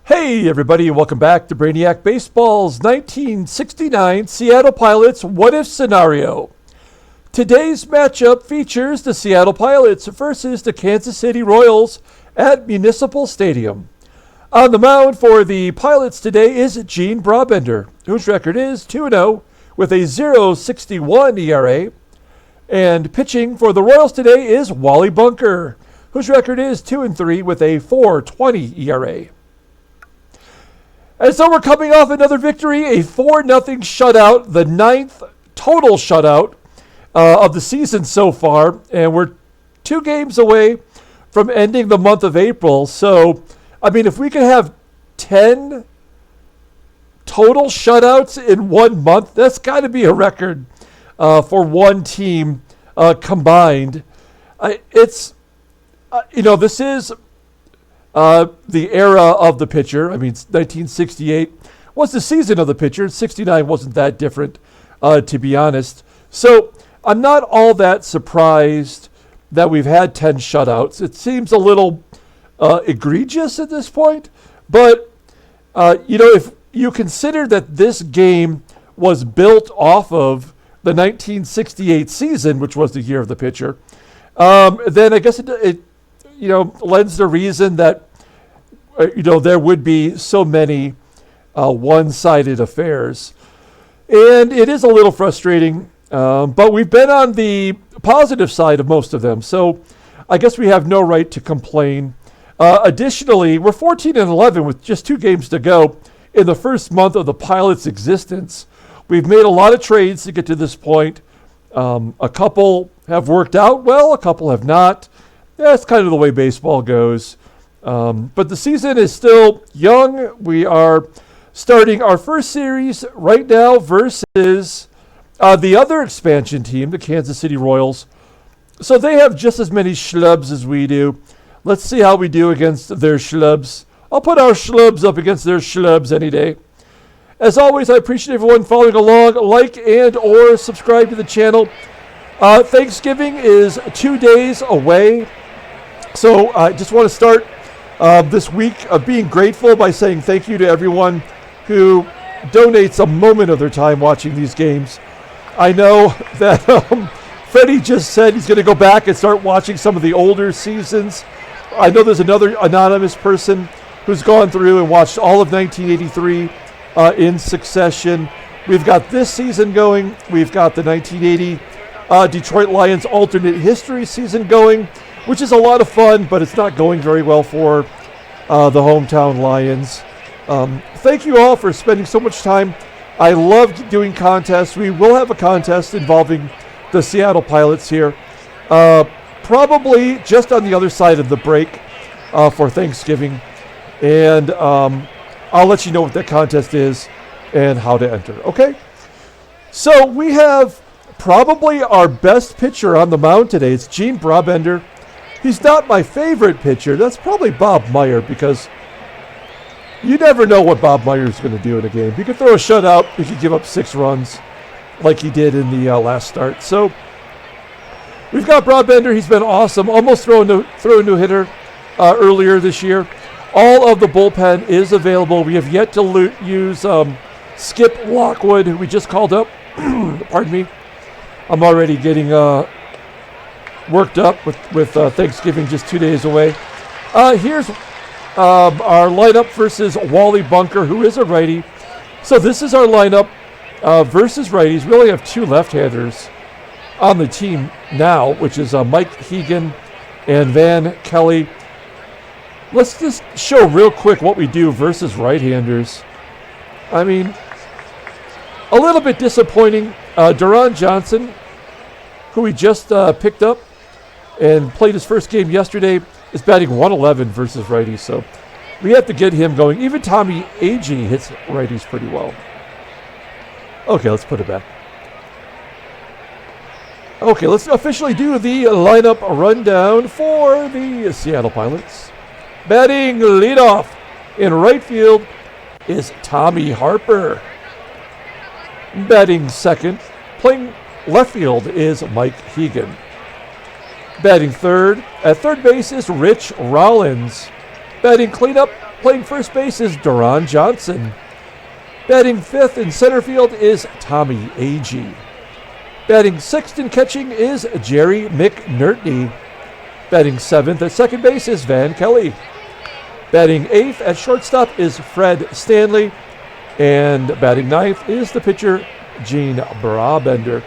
Hey everybody, welcome back to Brainiac Baseball's 1969 Seattle Pilots What If Scenario. Today's matchup features the Seattle Pilots versus the Kansas City Royals at Municipal Stadium. On the mound for the Pilots today is Agee Brabender, whose record is 2-0 with a .061 ERA. And pitching for the Royals today is Wally, whose record is 2-3 with a .420 ERA. And so we're coming off another victory, a 4-0 shutout, the 9th total shutout of the season so far. And we're 2 games away from ending the month of April. So, I mean, if we could have 10 total shutouts in 1 month, that's got to be a record for one team combined. This is the era of the pitcher. I mean, 1968 was the season of the pitcher. 69 wasn't that different, to be honest. So I'm not all that surprised that we've had 10 shutouts. It seems a little egregious at this point. But, if you consider that this game was built off of the 1968 season, which was the year of the pitcher, then I guess it lends the reason that, there would be so many one-sided affairs. And it is a little frustrating, but we've been on the positive side of most of them. So I guess we have no right to complain. Additionally, we're 14-11 with just 2 games to go in the first month of the Pilots' existence. We've made a lot of trades to get to this point. A couple have worked out well, a couple have not. That's kind of the way baseball goes. But the season is still young. We are starting our first series right now versus the other expansion team, the Kansas City Royals. So they have just as many schlubs as we do. Let's see how we do against their schlubs. I'll put our schlubs up against their schlubs any day. As always, I appreciate everyone following along. Like and or subscribe to the channel. Thanksgiving is 2 days away. So I just want to start this week of being grateful by saying thank you to everyone who donates a moment of their time watching these games. I know that Freddie just said he's going to go back and start watching some of the older seasons. I know there's another anonymous person who's gone through and watched all of 1983 in succession. We've got this season going. We've got the 1980 Detroit Lions alternate history season going, which is a lot of fun, but it's not going very well for the hometown Lions. Thank you all for spending so much time. I loved doing contests. We will have a contest involving the Seattle Pilots here, probably just on the other side of the break for Thanksgiving. And I'll let you know what that contest is and how to enter, okay? So we have probably our best pitcher on the mound today. It's Agee Brabender. He's not my favorite pitcher. That's probably Bob Meyer, because you never know what Bob Meyer is going to do in a game. He could throw a shutout. He could give up 6 runs like he did in the last start. So we've got Brabender. He's been awesome. Almost threw a no-hitter earlier this year. All of the bullpen is available. We have yet to use Skip Lockwood, who we just called up. Pardon me. I'm already getting worked up with Thanksgiving just 2 days away. Here's our lineup versus Wally, who is a righty. So this is our lineup versus righties. We only have 2 left-handers on the team now, which is Mike Hegan and Van Kelly. Let's just show real quick what we do versus right-handers. I mean, a little bit disappointing. Deron Johnson, who we just picked up and played his first game yesterday, is batting .111 versus righties. So we have to get him going. Even Tommy Agee hits righties pretty well. Okay, let's put it back. Okay, let's officially do the lineup rundown for the Seattle Pilots. Batting leadoff in right field is Tommy Harper. Batting second, playing left field, is Mike Hegan. Batting third, at third base is Rich Rollins. Batting cleanup playing first base is Deron Johnson. Batting fifth in center field is Tommy Agee. Batting sixth and catching is Jerry McNertney. Batting seventh at second base is Van Kelly. Batting eighth at shortstop is Fred Stanley. And batting ninth is the pitcher, Gene Brabender.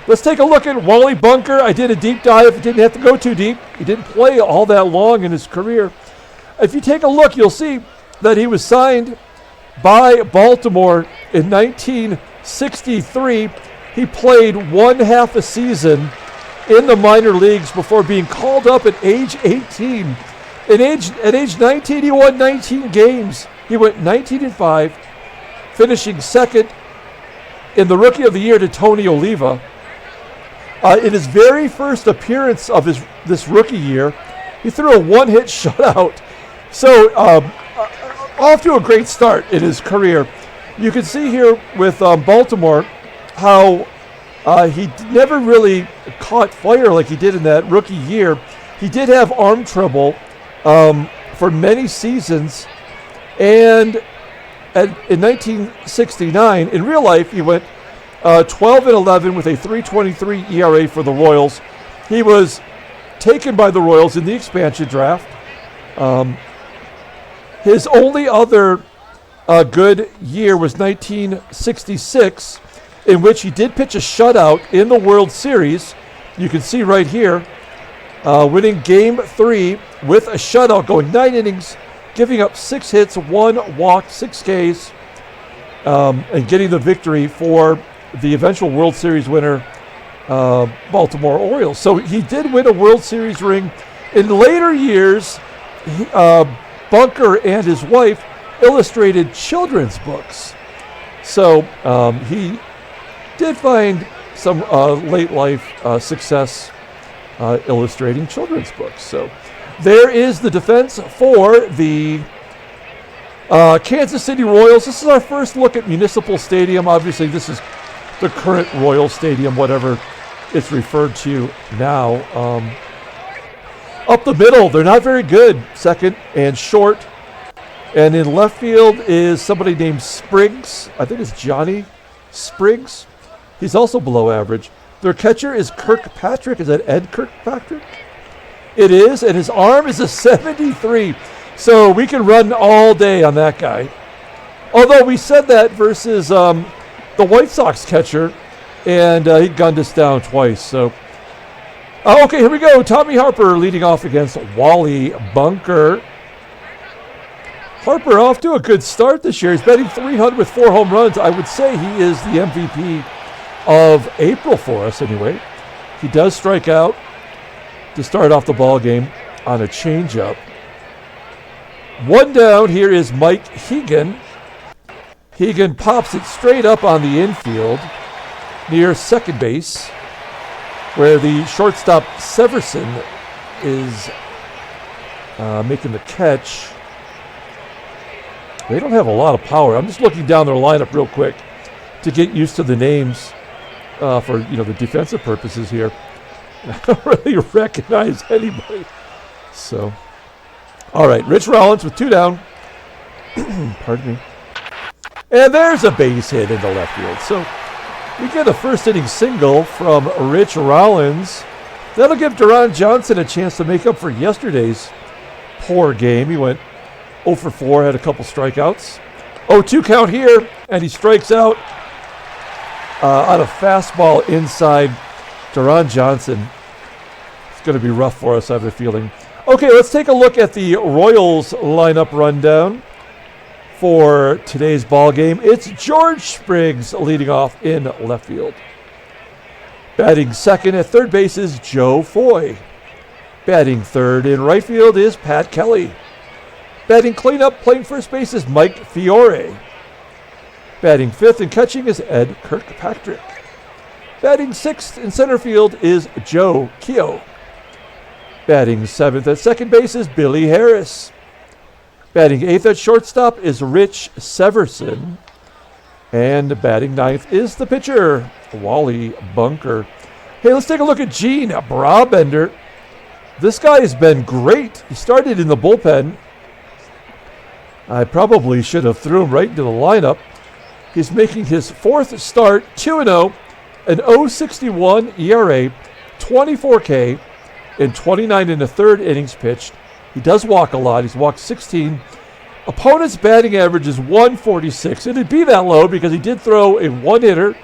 Let's take a look at Wally Bunker. I did a deep dive. Didn't have to go too deep. He didn't play all that long in his career. If you take a look, you'll see that he was signed by Baltimore in 1963. He played one half a season in the minor leagues before being called up at age 18. At age 19, he won 19 games. He went 19-5, finishing second in the Rookie of the Year to Tony Oliva. In his very first appearance of this rookie year, he threw a one-hit shutout. So off to a great start in his career. You can see here with Baltimore how he never really caught fire like he did in that rookie year. He did have arm trouble for many seasons. And in 1969, in real life, he went 12-11 with a 3.23 ERA for the Royals. He was taken by the Royals in the expansion draft. His only other good year was 1966, in which he did pitch a shutout in the World Series. You can see right here, winning Game 3 with a shutout, going 9 innings, giving up 6 hits, 1 walk, 6 Ks, and getting the victory for the eventual World Series winner, Baltimore Orioles. So he did win a World Series ring. In later years, Bunker and his wife illustrated children's books. So he did find some late life success illustrating children's books. So there is the defense for the Kansas City Royals. This is our first look at Municipal Stadium. Obviously, this is the current Royal Stadium, whatever it's referred to now. Up the middle, they're not very good. Second and short. And in left field is somebody named Spriggs. I think it's Johnny Spriggs. He's also below average. Their catcher is Kirkpatrick. Is that Ed Kirkpatrick? It is, and his arm is a 73. So we can run all day on that guy. Although we said that versus the White Sox catcher, and he gunned us down twice. So, okay, here we go. Tommy Harper leading off against Wally Bunker. Harper off to a good start this year. He's batting .300 with 4 home runs. I would say he is the MVP of April for us anyway. He does strike out to start off the ball game on a changeup. One down, here is Mike Hegan. Hegan pops it straight up on the infield near second base, where the shortstop Severson is making the catch. They don't have a lot of power. I'm just looking down their lineup real quick to get used to the names for the defensive purposes here. I don't really recognize anybody. So, all right, Rich Rollins with 2 down. Pardon me. And there's a base hit into left field. So we get a first inning single from Rich Rollins. That'll give Deron Johnson a chance to make up for yesterday's poor game. He went 0 for 4, had a couple strikeouts. 0-2 count here, and he strikes out on a fastball inside. Deron Johnson. It's going to be rough for us, I have a feeling. Okay, let's take a look at the Royals lineup rundown for today's ball game. It's George Spriggs leading off in left field. Batting second at third base is Joe Foy. Batting third in right field is Pat Kelly. Batting cleanup, playing first base is Mike Fiore. Batting fifth and catching is Ed Kirkpatrick. Batting sixth in center field is Joe Keough. Batting seventh at second base is Billy Harris. Batting eighth at shortstop is Rich Severson. And batting ninth is the pitcher, Wally Bunker. Hey, let's take a look at Gene Brabender. This guy has been great. He started in the bullpen I probably should have threw him right into the lineup. He's making his fourth start, 2-0, an 0.61 ERA, 24 K, in 29 and a third innings pitched. He does walk a lot. He's walked 16. Opponent's batting average is 146. It'd be that low because he did throw a one-hitter,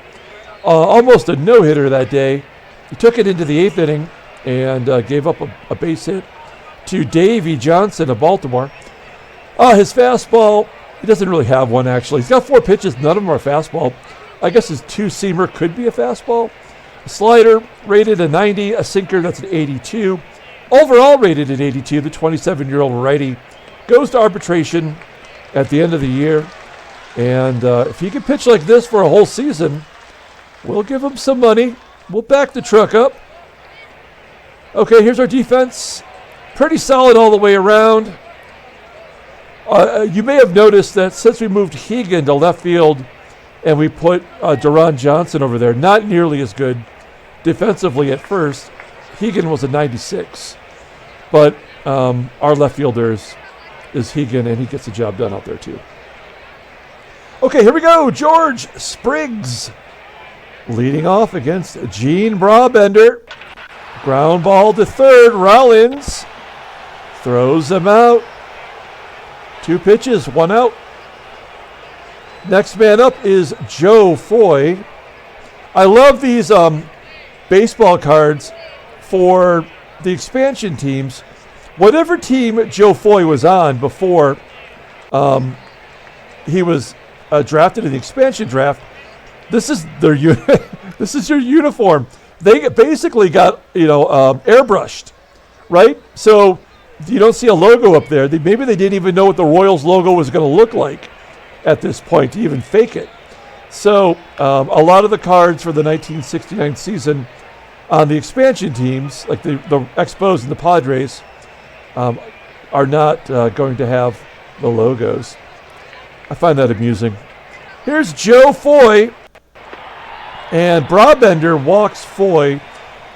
almost a no-hitter that day. He took it into the eighth inning and gave up a base hit to Davey Johnson of Baltimore. His fastball, he doesn't really have one, actually. He's got 4 pitches. None of them are fastball. I guess his two-seamer could be a fastball. A slider rated a 90, a sinker that's an 82. Overall rated an 82, the 27-year-old righty goes to arbitration at the end of the year. And if he can pitch like this for a whole season, we'll give him some money. We'll back the truck up. Okay, here's our defense. Pretty solid all the way around. You may have noticed that since we moved Hegan to left field and we put Deron Johnson over there, not nearly as good defensively at first. Hegan was a 96. But our left fielder is Hegan, and he gets the job done out there too. Okay, here we go. George Spriggs leading off against Gene Brabender. Ground ball to third. Rollins throws him out. 2 pitches, 1 out. Next man up is Joe Foy. I love these baseball cards for the expansion teams. Whatever team Joe Foy was on before he was drafted in the expansion draft, this is their this is your uniform. They basically got airbrushed, right? So you don't see a logo up there. Maybe they didn't even know what the Royals logo was going to look like at this point to even fake it. So a lot of the cards for the 1969 season on the expansion teams, like the Expos and the Padres, are not going to have the logos. I find that amusing. Here's Joe Foy, and Brabender walks Foy.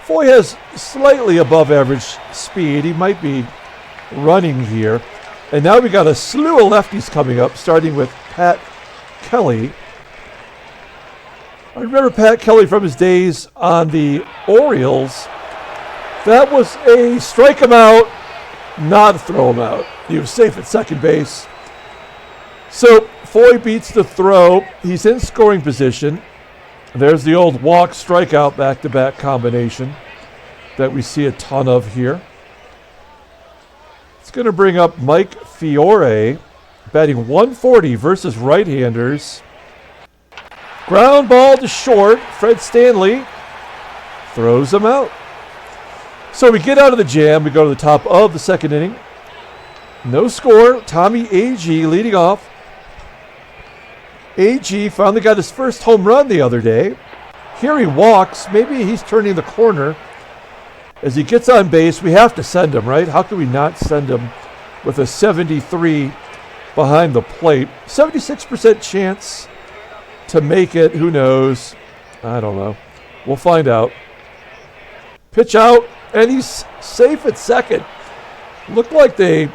Foy has slightly above average speed. He might be running here. And now we got a slew of lefties coming up, starting with Pat Kelly. I remember Pat Kelly from his days on the Orioles. That was a strike him out, not throw him out. He was safe at second base. So Foy beats the throw. He's in scoring position. There's the old walk strikeout back-to-back combination that we see a ton of here. It's going to bring up Mike Fiore, batting 140 versus right-handers. Ground ball to short. Fred Stanley throws him out. So we get out of the jam. We go to the top of the second inning. No score. Tommy Agee leading off. Agee finally got his first home run the other day. Here he walks. Maybe he's turning the corner. As he gets on base, we have to send him, right? How can we not send him with a 73 behind the plate? 76% chance to make it. Who knows? I don't know. We'll find out. Pitch out, and he's safe at second. Looked like you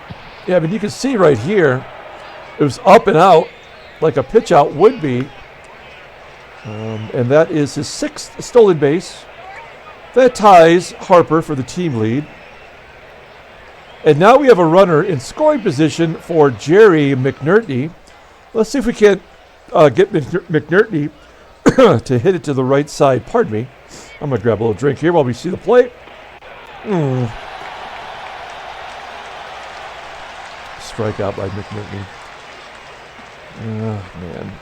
can see right here, it was up and out like a pitch out would be. And that is his 6th stolen base. That ties Harper for the team lead. And now we have a runner in scoring position for Jerry McNertney. Let's see if we can't get McNertney to hit it to the right side. Pardon me. I'm going to grab a little drink here while we see the play. Strikeout by McNertney. Oh, man.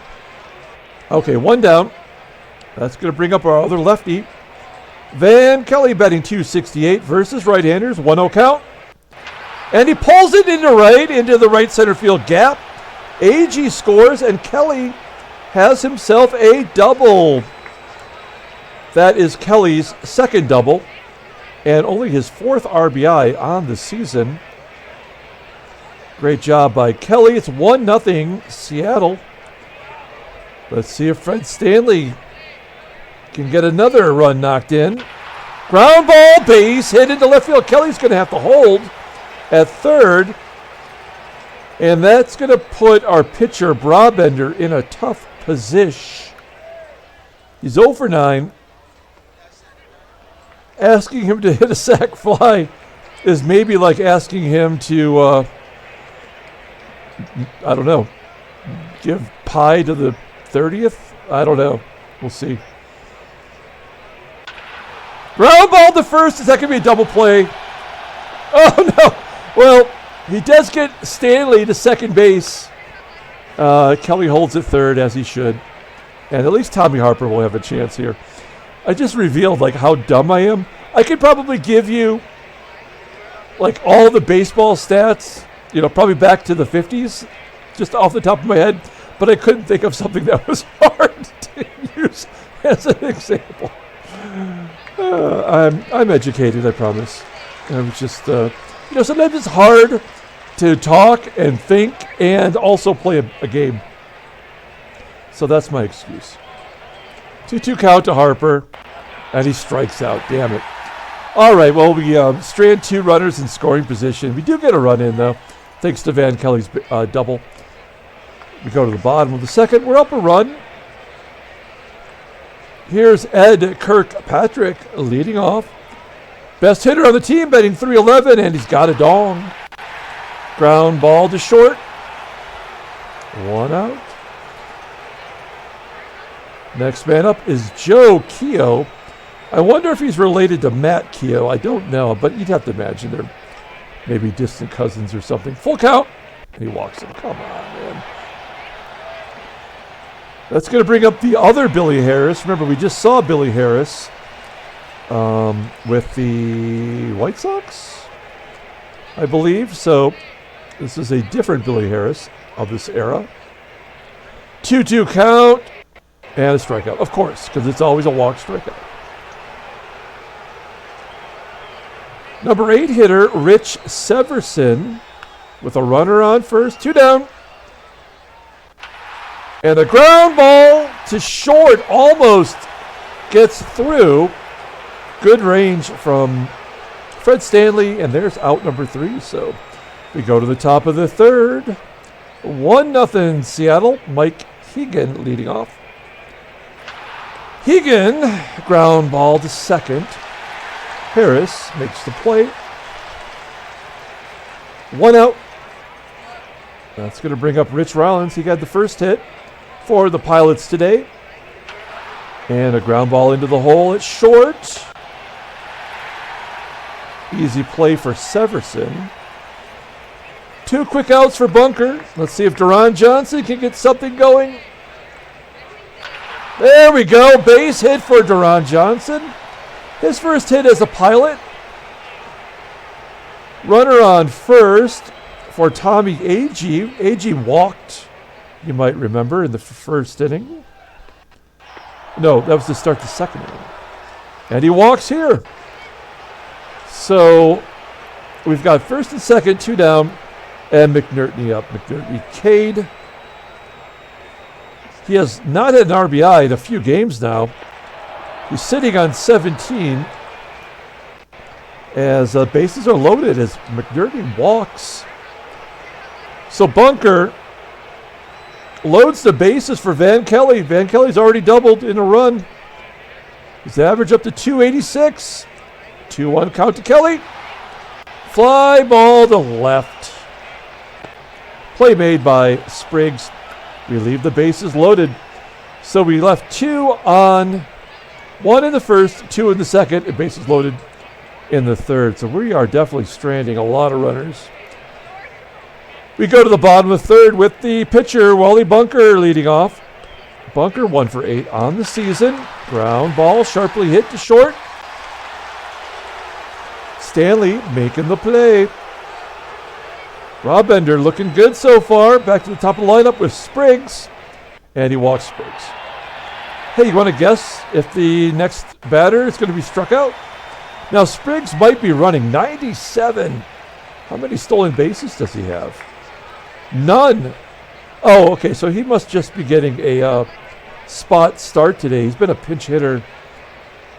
Okay, 1 down. That's going to bring up our other lefty. Van Kelly batting 268 versus right-handers. 1-0 count. And he pulls it into the right center field gap. Agee scores, and Kelly has himself a double. That is Kelly's second double, and only his 4th RBI on the season. Great job by Kelly. It's 1-0 Seattle. Let's see if Fred Stanley can get another run knocked in. Ground ball, base hit into left field. Kelly's going to have to hold at third. And that's going to put our pitcher, Brabender, in a tough position. He's 0 for 9. Asking him to hit a sac fly is maybe like asking him to, I don't know, give pie to the 30th? I don't know. We'll see. Ground ball to first. Is that going to be a double play? Oh, no. Well, he does get Stanley to second base. Kelly holds at third, as he should. And at least Tommy Harper will have a chance here. I just revealed, like, how dumb I am. I could probably give you, like, all the baseball stats, probably back to the 50s, just off the top of my head. But I couldn't think of something that was hard to use as an example. I'm educated, I promise. I'm just, sometimes it's hard to talk and think and also play a game. So that's my excuse. 2-2 count to Harper, and he strikes out. Damn it. All right, well, we strand 2 runners in scoring position. We do get a run in, though, thanks to Van Kelly's double. We go to the bottom of the second. We're up a run. Here's Ed Kirkpatrick leading off. Best hitter on the team, batting .311, and he's got a dong. Ground ball to short. 1 out. Next man up is Joe Keough. I wonder if he's related to Matt Keough. I don't know, but you'd have to imagine they're maybe distant cousins or something. Full count. And he walks in. Come on, man. That's going to bring up the other Billy Harris. Remember, we just saw Billy Harris with the White Sox, I believe. So this is a different Billy Harris of this era. 2-2 count and a strikeout, of course, because it's always a walk strikeout. Number 8 hitter, Rich Severson, with a runner on first, 2 down. And a ground ball to short almost gets through. Good range from Fred Stanley, and there's out number 3. So we go to the top of the third. 1-0 Seattle. Mike Hegan leading off. Hegan, ground ball to second. Harris makes the play. 1 out. That's going to bring up Rich Rollins. He got the first hit for the Pilots today. And a ground ball into the hole at short. Easy play for Severson. 2 quick outs for Bunker. Let's see if Deron Johnson can get something going. There we go. Base hit for Deron Johnson. His first hit as a Pilot. Runner on first for Tommy Agee. Agee walked, you might remember, in the first inning. No, that was to start the second inning. And he walks here. So we've got first and second, 2 down, and McNertney up. McNertney Cade. He has not had an RBI in a few games now. He's sitting on 17 as bases are loaded as McNertney walks. So Bunker loads the bases for Van Kelly. Van Kelly's already doubled in a run. His average up to 286. 2-1 count to Kelly. Fly ball to left. Play made by Spriggs. We leave the bases loaded. So we left 2 on, 1 in the first, 2 in the second, and bases loaded in the third. So we are definitely stranding a lot of runners. We go to the bottom of the third with the pitcher, Wally Bunker, leading off. Bunker 1 for 8 on the season. Ground ball sharply hit to short. Stanley making the play. Brabender looking good so far. Back to the top of the lineup with Spriggs. And he walks Spriggs. Hey, you want to guess if the next batter is going to be struck out? Now, Spriggs might be running 97. How many stolen bases does he have? None. Oh, okay, so he must just be getting a spot start today. He's been a pinch hitter.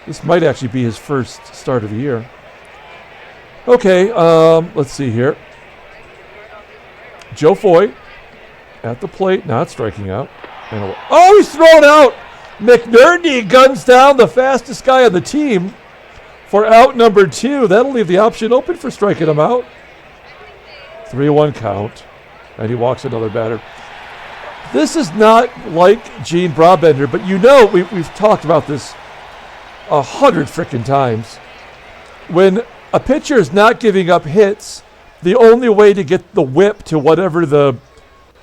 This might actually be his first start of the year. Okay, let's see here. Joe Foy at the plate, not striking out. Oh, he's thrown out. McNertney guns down the fastest guy on the team for out number 2. That'll leave the option open for striking him out. 3-1 count, and he walks another batter. This is not like Gene Brabender, but you know we've talked about this 100 frickin' times. When a pitcher is not giving up hits, the only way to get the whip to whatever the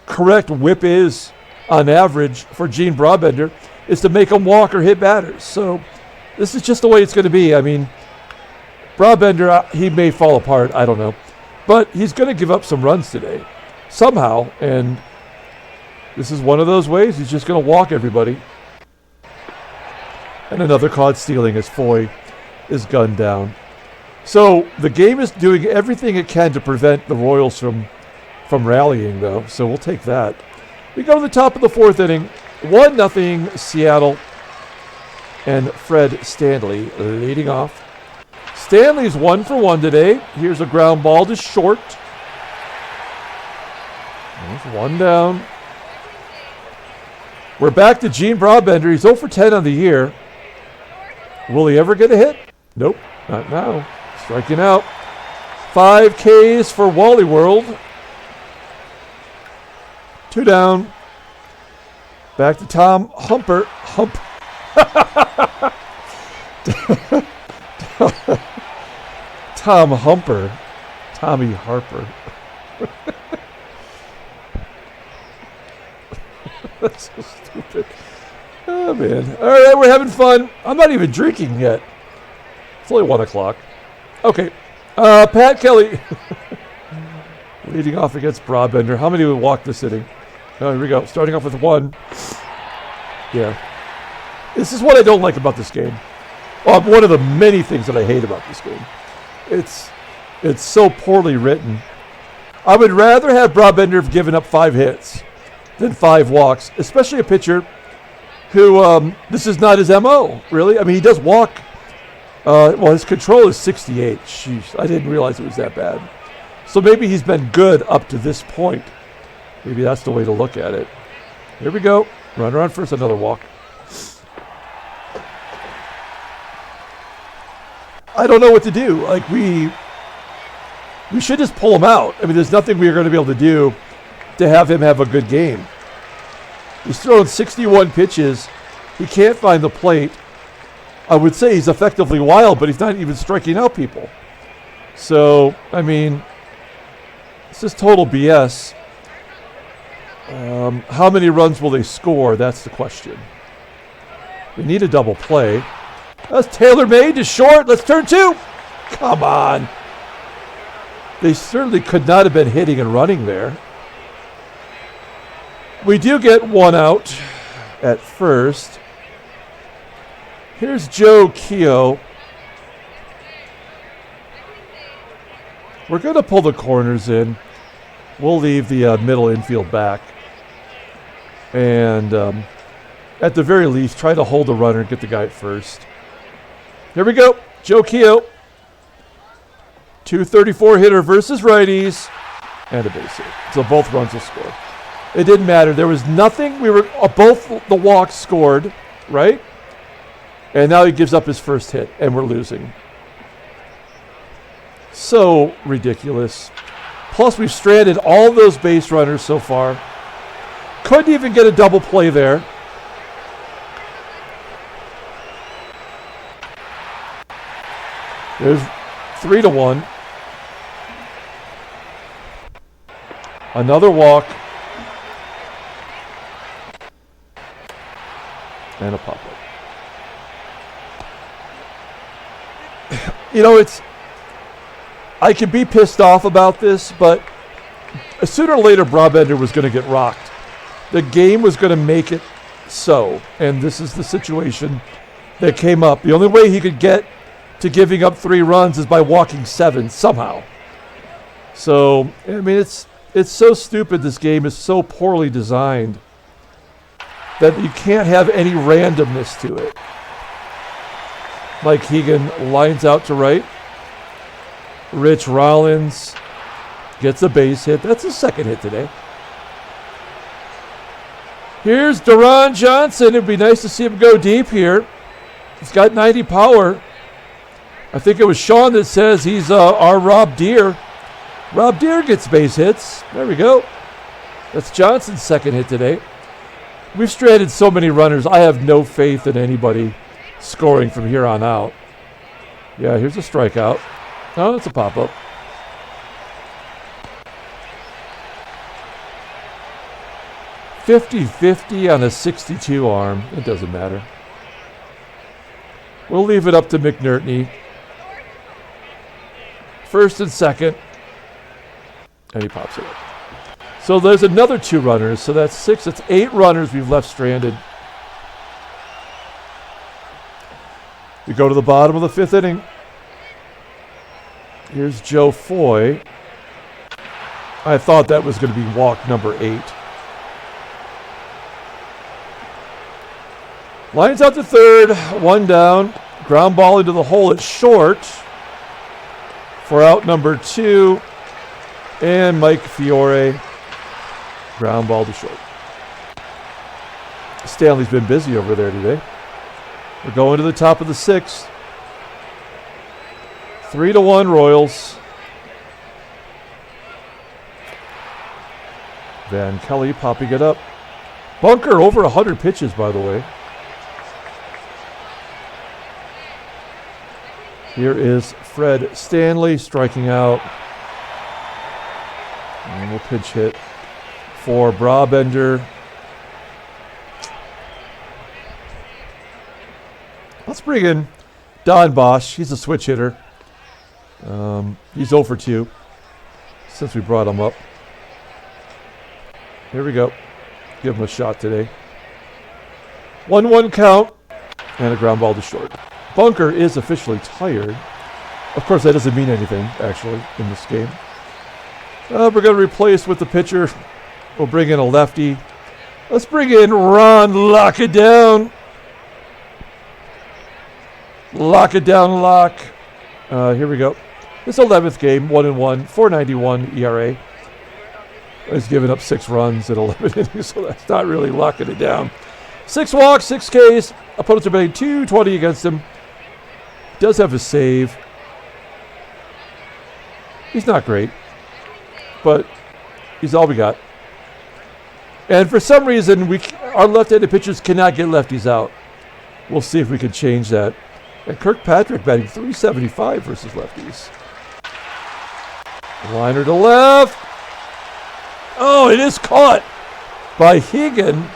correct whip is on average for Gene Brabender is to make him walk or hit batters. So this is just the way it's going to be. I mean, Brabender, he may fall apart, I don't know. But he's going to give up some runs today, somehow, and this is one of those ways. He's just going to walk everybody. And another caught stealing as Foy is gunned down. So the game is doing everything it can to prevent the Royals from rallying, though, so we'll take that. We go to the top of the 4th inning, 1-0 Seattle, and Fred Stanley leading off. Stanley's 1 for 1 today. Here's a ground ball to short. There's 1 down. We're back to Gene Brabender. He's 0 for 10 on the year. Will he ever get a hit? Nope, not now. Striking out. 5 Ks for Wally World. 2 down. Back to Tom Humper. Tom Humper. Tommy Harper. That's so stupid. Oh, man. All right, we're having fun. I'm not even drinking yet. It's only 1 o'clock. Okay. Pat Kelly leading off against Brabender. How many would walk this inning? Oh, here we go. Starting off with 1. Yeah. This is what I don't like about this game. Well, one of the many things that I hate about this game. It's so poorly written. I would rather have Brabender have given up 5 hits than 5 walks, especially a pitcher who, this is not his MO, really. I mean, he does walk. Well, his control is 68. Jeez, I didn't realize it was that bad. So maybe he's been good up to this point. Maybe that's the way to look at it. Here we go. Runner on first, another walk. I don't know what to do. Like, we should just pull him out. I mean, there's nothing we're going to be able to do to have him have a good game. He's throwing 61 pitches. He can't find the plate. I would say he's effectively wild, but he's not even striking out people. So, I mean, this is total BS. How many runs will they score? That's the question. We need a double play. That's tailor-made to short. Let's turn 2. Come on. They certainly could not have been hitting and running there. We do get 1 out at first. Here's Joe Keough. We're going to pull the corners in. We'll leave the middle infield back. And at the very least, try to hold the runner and get the guy at first. Here we go. Joe Keough. 234 hitter versus righties. And a base hit. So both runs will score. It didn't matter. There was nothing. We were both the walks scored, right? And now he gives up his first hit, and we're losing. So ridiculous. Plus, we've stranded all those base runners so far. Couldn't even get a double play there. There's 3-1. Another walk. And a pop-up. You know, I can be pissed off about this, but sooner or later Brabender was going to get rocked. The game was going to make it so, and this is the situation that came up. The only way he could get to giving up 3 runs is by walking 7 somehow. So, I mean, it's so stupid. This game is so poorly designed that you can't have any randomness to it. Mike Hegan lines out to right. Rich Rollins Gets a base hit. That's his second hit today. Here's Deron Johnson. It'd be nice to see him go deep here. He's got 90 power. I think it was Sean that says he's our Rob Deere. Rob Deere gets base hits. There we go. That's Johnson's second hit today. We've stranded so many runners. I have no faith in anybody scoring from here on out. Yeah, here's a strikeout. Oh, it's a pop-up. .50-50 on a 62 arm. It doesn't matter. We'll leave it up to McNertney. First and second. And he pops it up. So there's another 2 runners. So that's 6. That's 8 runners we've left stranded. We go to the bottom of the 5th inning. Here's Joe Foy. I thought that was going to be walk number 8. Lines out to third, 1 down. Ground ball into the hole at short for out number 2. And Mike Fiore, ground ball to short. Stanley's been busy over there today. We're going to the top of the 6th. 3-1 Royals. Van Kelly popping it up. Bunker over 100 pitches, by the way. Here is Fred Stanley striking out. And we'll pitch hit for Brabender. Let's bring in Don Bosch. He's a switch hitter. He's 0 for 2 since we brought him up. Here we go. Give him a shot today. 1-1 count and a ground ball to short. Bunker is officially tired. Of course, that doesn't mean anything, actually, in this game. We're going to replace with the pitcher. We'll bring in a lefty. Let's bring in Ron Lock It Down. Lock it down, Lock. Here we go. This 11th game, 1-1, 4.91 ERA. He's given up 6 runs in 11 innings, so that's not really locking it down. 6 walks, 6 Ks. Opponents are betting 220 against him. Does have a save. He's not great, but he's all we got. And for some reason, our left-handed pitchers cannot get lefties out. We'll see if we can change that. And Kirkpatrick batting .375 versus lefties. Liner to left. Oh, it is caught by Hegan.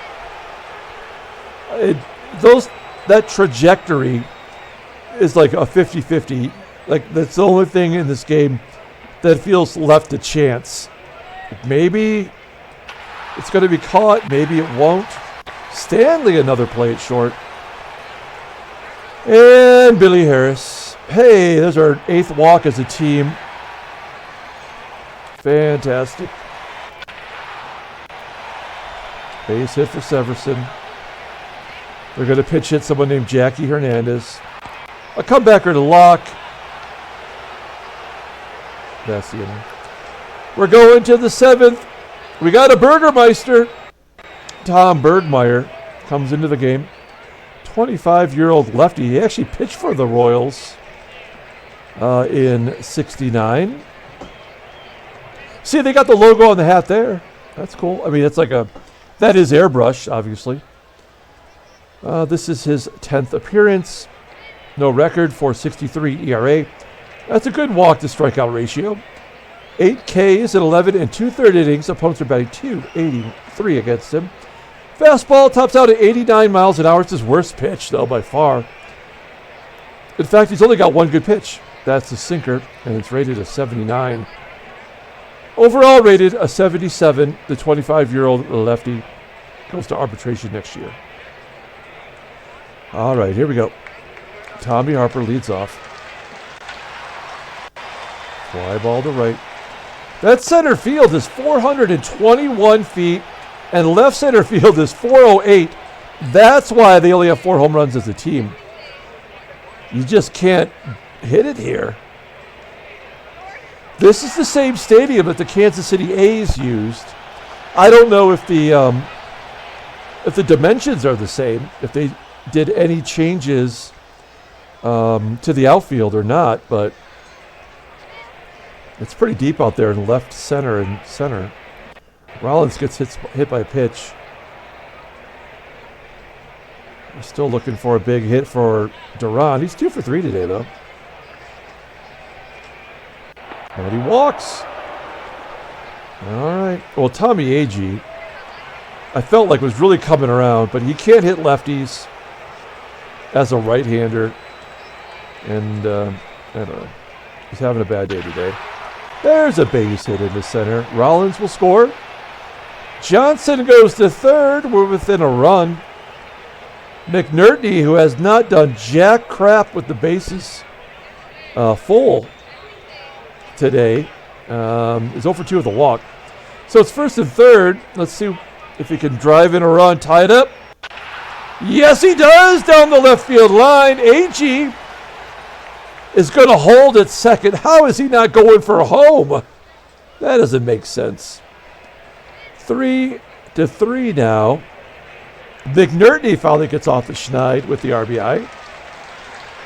That trajectory is like a 50-50. Like, that's the only thing in this game that feels left a chance. Maybe it's going to be caught. Maybe it won't. Stanley, another play at short. And Billy Harris. Hey, there's our 8th walk as a team. Fantastic. Base hit for Severson. They're going to pitch hit someone named Jackie Hernandez. A comebacker to Locke. That's the inning. We're going to the 7th. We got a Burgermeister. Tom Bergmeyer comes into the game. 25-year-old lefty. He actually pitched for the Royals in '69. See, they got the logo on the hat there. That's cool. I mean, it's like that is airbrush, obviously. This is his 10th appearance. No record, .463 ERA. That's a good walk to strikeout ratio. 8 Ks in 11 and 2/3 innings. Opponents are batting .283 against him. Fastball tops out at 89 miles an hour. It's his worst pitch, though, by far. In fact, he's only got one good pitch. That's the sinker, and it's rated a 79. Overall rated a 77. The 25-year-old lefty goes to arbitration next year. All right, here we go. Tommy Harper leads off. Fly ball to right. That center field is 421 feet, and left center field is 408. That's why they only have 4 home runs as a team. You just can't hit it here. This is the same stadium that the Kansas City A's used. I don't know if the dimensions are the same, if they did any changes to the outfield or not, but it's pretty deep out there in left, center, and center. Rollins gets hit by a pitch. We're still looking for a big hit for Deron. He's 2 for 3 today, though. And he walks. All right. Well, Tommy Agee, I felt like was really coming around, but he can't hit lefties as a right-hander. And, I don't know. He's having a bad day today. There's a base hit in the center. Rollins will score. Johnson goes to third. We're within a run. McNertney, who has not done jack crap with the bases full today, is 0 for 2 with a walk. So it's first and third. Let's see if he can drive in a run, tie it up. Yes, he does, down the left field line. Agee is going to hold at second. How is he not going for a home? That doesn't make sense. 3 to 3 now. McNertney finally gets off the schneid with the RBI.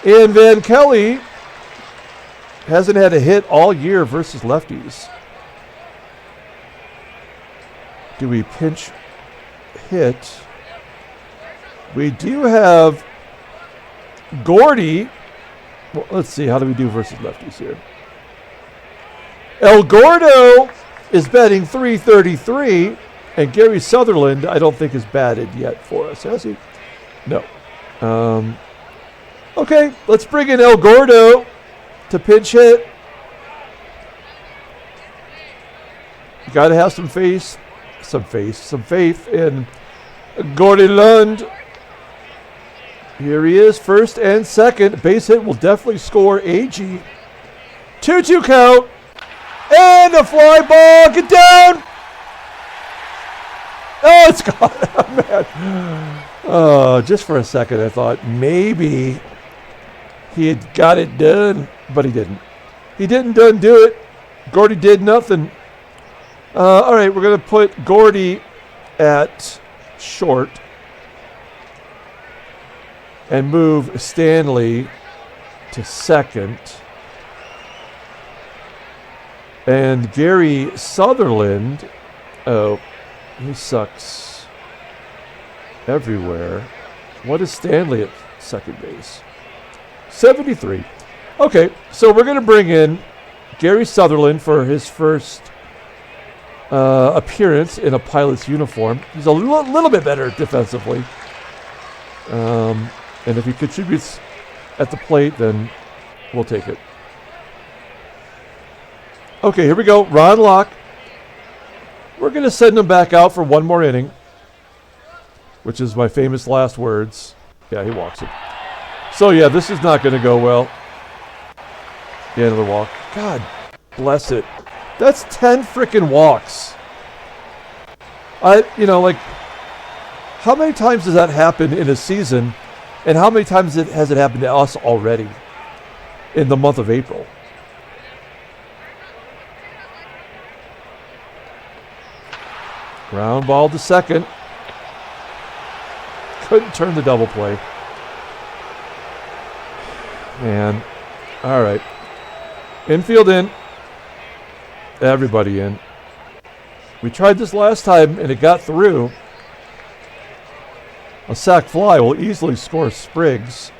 And Van Kelly hasn't had a hit all year versus lefties. Do we pinch hit? We do have Gordy. Well, let's see. How do we do versus lefties here? El Gordo is batting .333. And Gary Sutherland, I don't think, has batted yet for us, has he? No. Okay, let's bring in El Gordo to pinch hit. You got to have some faith in Gordy Lund. Here he is, first and second. Base hit will definitely score. Agee. 2-2 count. And a fly ball. Get down. Oh, it's gone. Oh, man. Oh, just for a second, I thought maybe he had got it done, but he didn't. He didn't do it. Gordy did nothing. All right, we're going to put Gordy at short and move Stanley to second. And Gary Sutherland, he sucks everywhere. What is Stanley at second base? 73. Okay, so we're going to bring in Gary Sutherland for his first appearance in a Pilot's uniform. He's a little bit better defensively. And if he contributes at the plate, then we'll take it. Okay, here we go. Ron Locke. We're going to send him back out for one more inning, which is my famous last words. Yeah, he walks it. So, yeah, this is not going to go well. The end of the walk. God bless it. That's 10 freaking walks. How many times does that happen in a season, and how many times has it happened to us already in the month of April? Ground ball to second. Couldn't turn the double play. Man. All right. Infield in. Everybody in. We tried this last time and it got through. A sac fly will easily score Spriggs.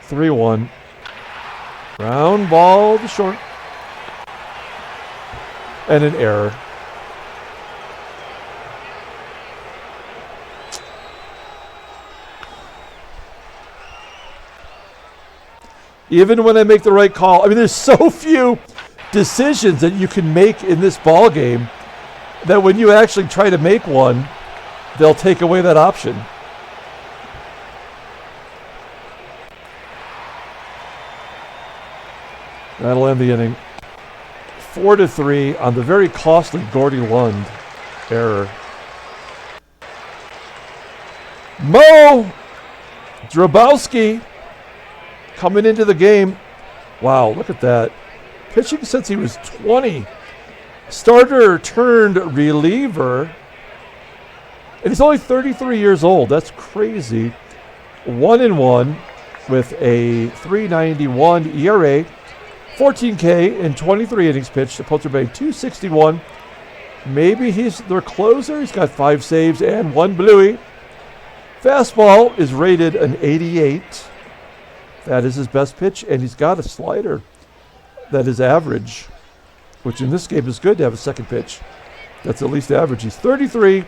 3-1. Ground ball to short. And an error. Even when I make the right call, I mean, there's so few decisions that you can make in this ball game that when you actually try to make one, they'll take away that option. That'll end the inning. 4-3 on the very costly Gordy Lund error. Mo Drabowski coming into the game. Wow, look at that. pitching since he was 20. Starter turned reliever. And he's only 33 years old. That's crazy. 1-1 with a 3.91 ERA, 14K in 23 innings pitched. Opponents are batting .261. Maybe he's their closer. He's got 5 saves and 1 bluey. Fastball is rated an 88. That is his best pitch, and he's got a slider that is average, which in this game is good to have a second pitch. That's at least average. He's 33,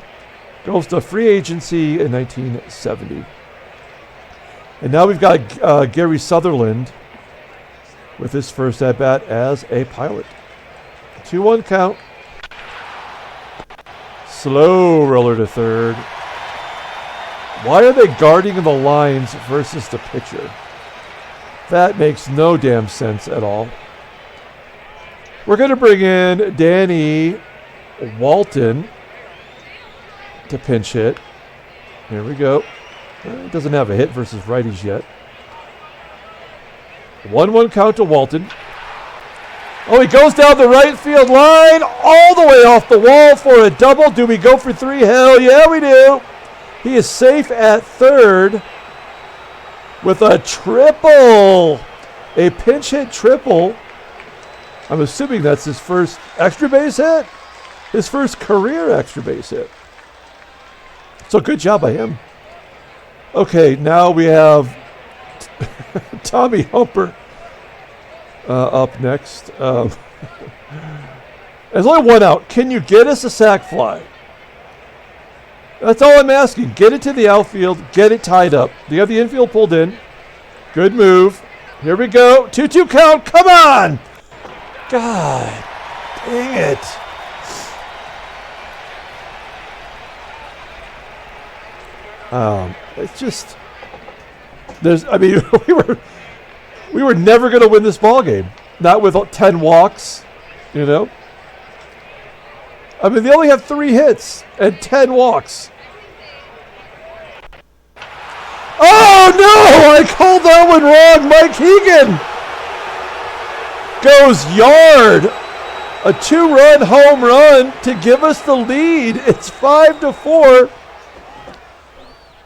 goes to free agency in 1970. And now we've got Gary Sutherland with his first at-bat as a Pilot. 2-1 count. Slow roller to third. Why are they guarding the lines versus the pitcher? That makes no damn sense at all. We're going to bring in Danny Walton to pinch hit. Here we go. Doesn't have a hit versus righties yet. 1-1 count to Walton. Oh, he goes down the right field line all the way off the wall for a double. Do we go for 3? Hell yeah, we do. He is safe at third with a triple. A pinch hit triple. I'm assuming that's his first extra base hit. His first career extra base hit. So good job by him. Okay, now we have Tommy Humper up next. There's only one out. Can you get us a sac fly? That's all I'm asking. Get it to the outfield. Get it tied up. Do you have the infield pulled in? Good move. Here we go. 2-2 count. Come on. God dang it. It's just we were never going to win this ball game. Not with 10 walks, you know. I mean, they only have 3 hits and 10 walks. Oh no! I called that one wrong. Mike Hegan goes yard. A 2-run home run to give us the lead. It's 5-4.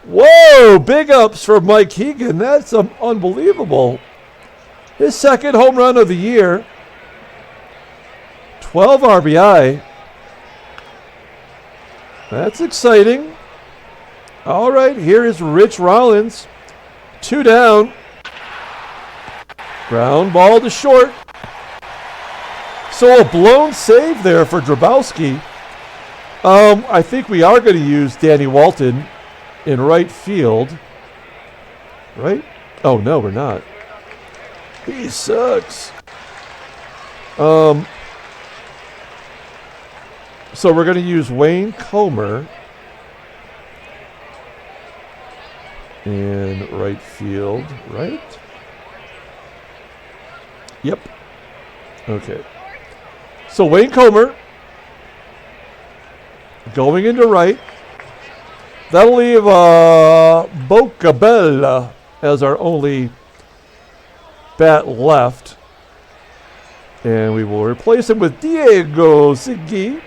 Whoa, big ups for Mike Hegan. That's unbelievable. His second home run of the year. 12 RBI. That's exciting. All right, here is Rich Rollins. 2 down. Ground ball to short. So a blown save there for Drabowski. I think we are going to use Danny Walton in right field. Right? Oh, no, we're not. He sucks. So we're going to use Wayne Comer in right field, right? Yep. Okay. So Wayne Comer going into right. That'll leave Bocabella as our only bat left. And we will replace him with Diego Agee.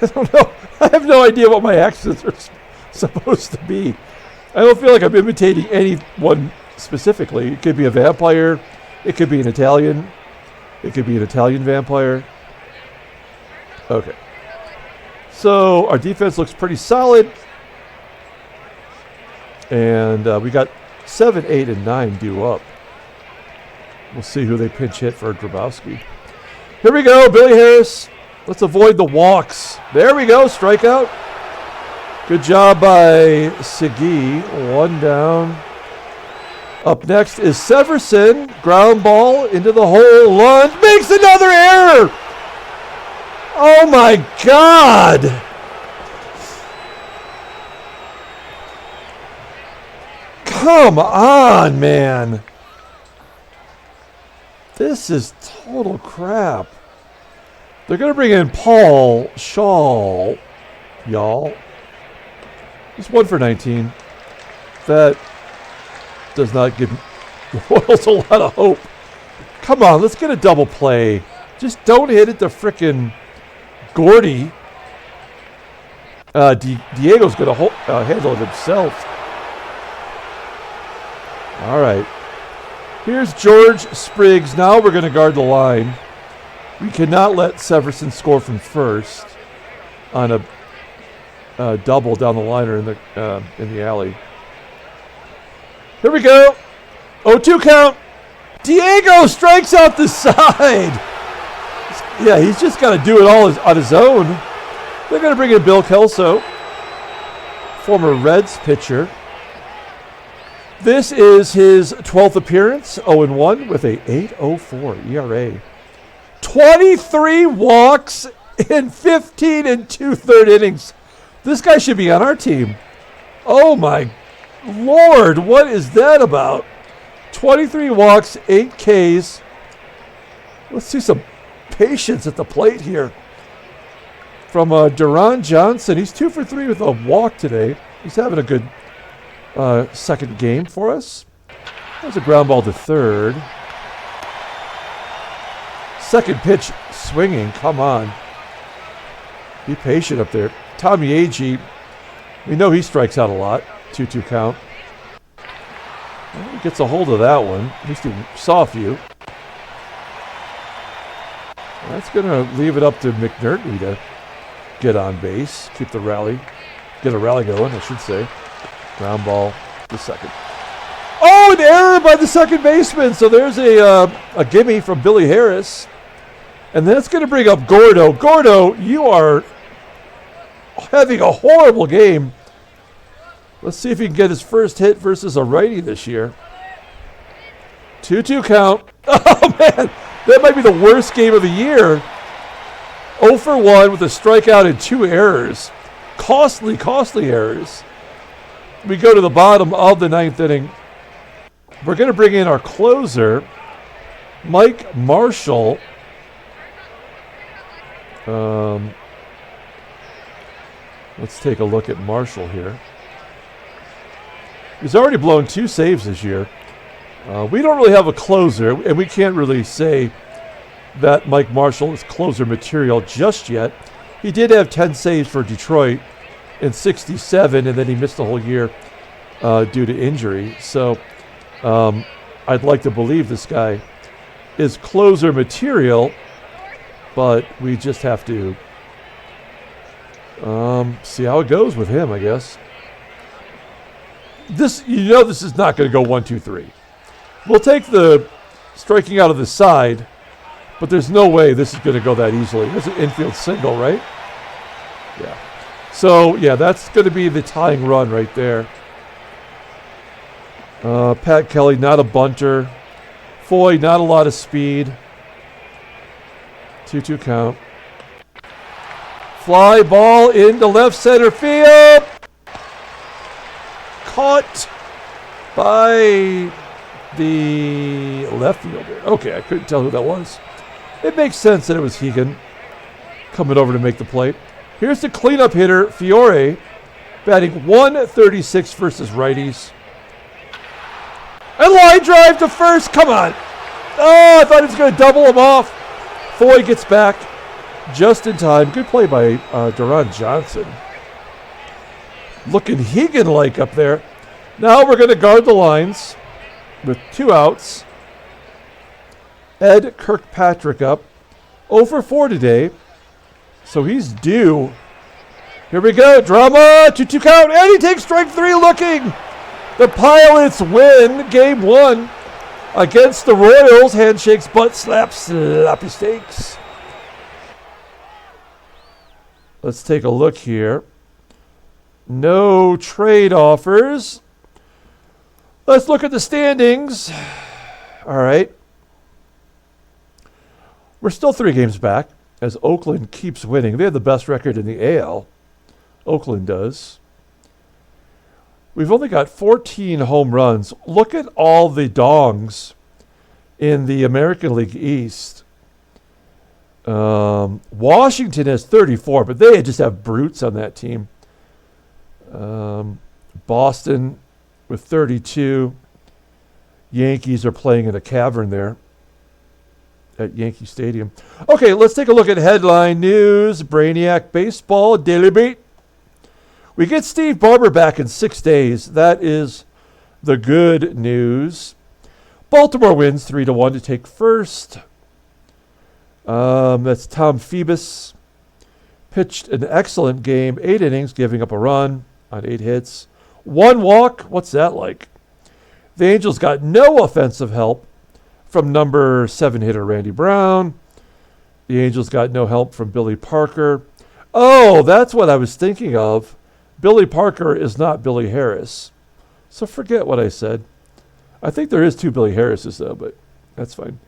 I don't know. I have no idea what my accents are supposed to be. I don't feel like I'm imitating anyone specifically. It could be a vampire. It could be an Italian. It could be an Italian vampire. Okay. So our defense looks pretty solid. And we got 7, 8, and 9 due up. We'll see who they pinch hit for Grabowski. Here we go, Billy Harris. Let's avoid the walks. There we go, strikeout. Good job by Agee. 1 down. Up next is Severson. Ground ball into the hole. Lunge. Makes another error. Oh my God. Come on, man. This is total crap. They're going to bring in Paul Shaw. Y'all. He's 1 for 19. That does not give the Royals a lot of hope. Come on, let's get a double play. Just don't hit it to frickin' Gordy. Diego's going to handle it himself. All right. Here's George Spriggs. Now we're going to guard the line. We cannot let Severson score from first on a double down the liner in the alley. Here we go. 0-2 count. Diego strikes out the side. Yeah, he's just got to do it all on his own. They're going to bring in Bill Kelso, former Reds pitcher. This is his 12th appearance, 0-1 with a 8.04 ERA. 23 walks in 15 and 2/3 innings. This guy should be on our team. Oh my Lord, what is that about? 23 walks, 8 Ks. Let's see some patience at the plate here. From Deron Johnson, he's 2 for 3 with a walk today. He's having a good second game for us. There's a ground ball to third. Second pitch swinging. Come on. Be patient up there. Tommy Agee, we know he strikes out a lot. 2-2 count. Well, he gets a hold of that one. At least he saw a few. That's going to leave it up to McNertney to get on base. Keep the rally. Get a rally going, I should say. Ground ball to second. Oh, an error by the second baseman. So there's a gimme from Billy Harris. And that's going to bring up Gordo. Gordo, you are having a horrible game. Let's see if he can get his first hit versus a righty this year. 2-2 count. Oh, man. That might be the worst game of the year. 0 for 1 with a strikeout and 2 errors. Costly errors. We go to the bottom of the 9th inning. We're going to bring in our closer, Mike Marshall. Let's take a look at Marshall here. He's already blown 2 saves this year. We don't really have a closer, and we can't really say that Mike Marshall is closer material just yet. He did have 10 saves for Detroit in 67, and then he missed the whole year due to injury. So I'd like to believe this guy is closer material, but we just have to see how it goes with him, I guess. This is not going to go 1-2-3. We'll take the striking out of the side, but there's no way this is going to go that easily. It's an infield single, right? Yeah. So, yeah, that's going to be the tying run right there. Pat Kelly, not a bunter. Foy, not a lot of speed. 2-2 count. Fly ball into left center field. Caught by the left fielder. Okay, I couldn't tell who that was. It makes sense that it was Hegan coming over to make the play. Here's the cleanup hitter, Fiore, batting 136 versus righties. And line drive to first. Come on. Oh, I thought he was going to double him off. Foy gets back just in time. Good play by Deron Johnson. Looking Hegan-like up there. Now we're going to guard the lines with 2 outs. Ed Kirkpatrick up. 0 for 4 today. So he's due. Here we go. Drama. 2-2 count. And he takes strike 3 looking. The Pilots win game 1 against the Royals. Handshakes, butt slaps, sloppy steaks. Let's take a look here. No trade offers. Let's look at the standings. All right. We're still 3 games back as Oakland keeps winning. They have the best record in the AL. Oakland does. We've only got 14 home runs. Look at all the dongs in the American League East. Washington has 34, but they just have brutes on that team. Boston with 32. Yankees are playing in a cavern there. at Yankee Stadium. Okay, let's take a look at headline news. Brainiac Baseball, Daily Beat. We get Steve Barber back in 6 days. That is the good news. Baltimore wins 3-1 to take first. That's Tom Phoebus. Pitched an excellent game, 8 innings, giving up a run on 8 hits. 1 walk, what's that like? The Angels got no offensive help from number 7 hitter Randy Brown. The Angels got no help from Billy Parker. Oh, that's what I was thinking of. Billy Parker is not Billy Harris. So forget what I said. I think there is 2 Billy Harrises, though, but that's fine.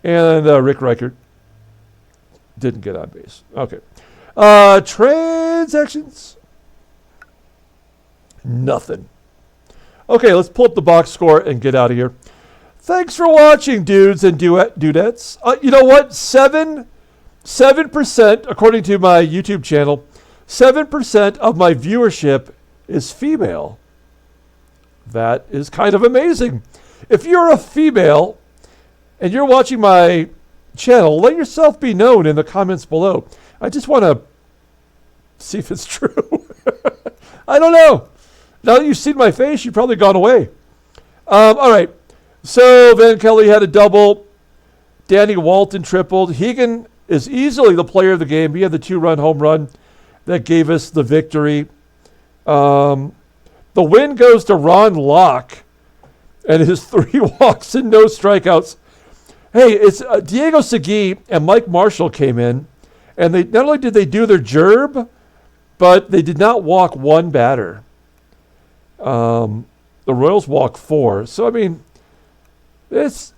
And Rick Reichert didn't get on base. Okay. Transactions. Nothing. Okay, let's pull up the box score and get out of here. Thanks for watching, dudes and dudettes. You know what? 7%, according to my YouTube channel, 7% of my viewership is female. That is kind of amazing. If you're a female and you're watching my channel, let yourself be known in the comments below. I just want to see if it's true. I don't know. Now that you've seen my face, you've probably gone away. All right. So Van Kelly had a double. Danny Walton tripled. Hegan is easily the player of the game. He had the 2-run home run that gave us the victory. The win goes to Ron Locke and his 3 walks and no strikeouts. Hey, it's Diego Segui and Mike Marshall came in, and they not only did they do their gerb, but they did not walk 1 batter. The Royals walked 4. So, I mean, was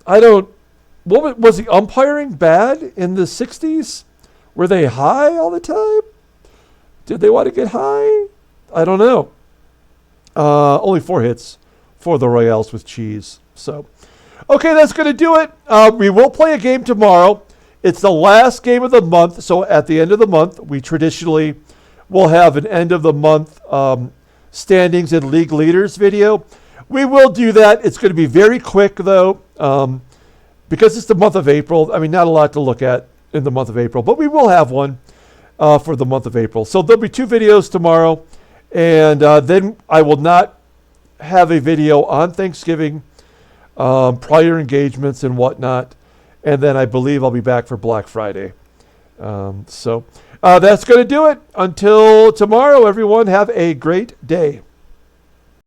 the umpiring bad in the 60s? Were they high all the time? Did they want to get high? I don't know. Only 4 hits for the Royals with Cheese. So, okay, that's going to do it. We will play a game tomorrow. It's the last game of the month. So at the end of the month, we traditionally will have an end of the month standings and league leaders video. We will do that. It's going to be very quick, though, because it's the month of April. I mean, not a lot to look at in the month of April, but we will have one for the month of April. So there'll be 2 videos tomorrow, and then I will not have a video on Thanksgiving, prior engagements and whatnot, and then I believe I'll be back for Black Friday. So that's going to do it. Until tomorrow, everyone, have a great day.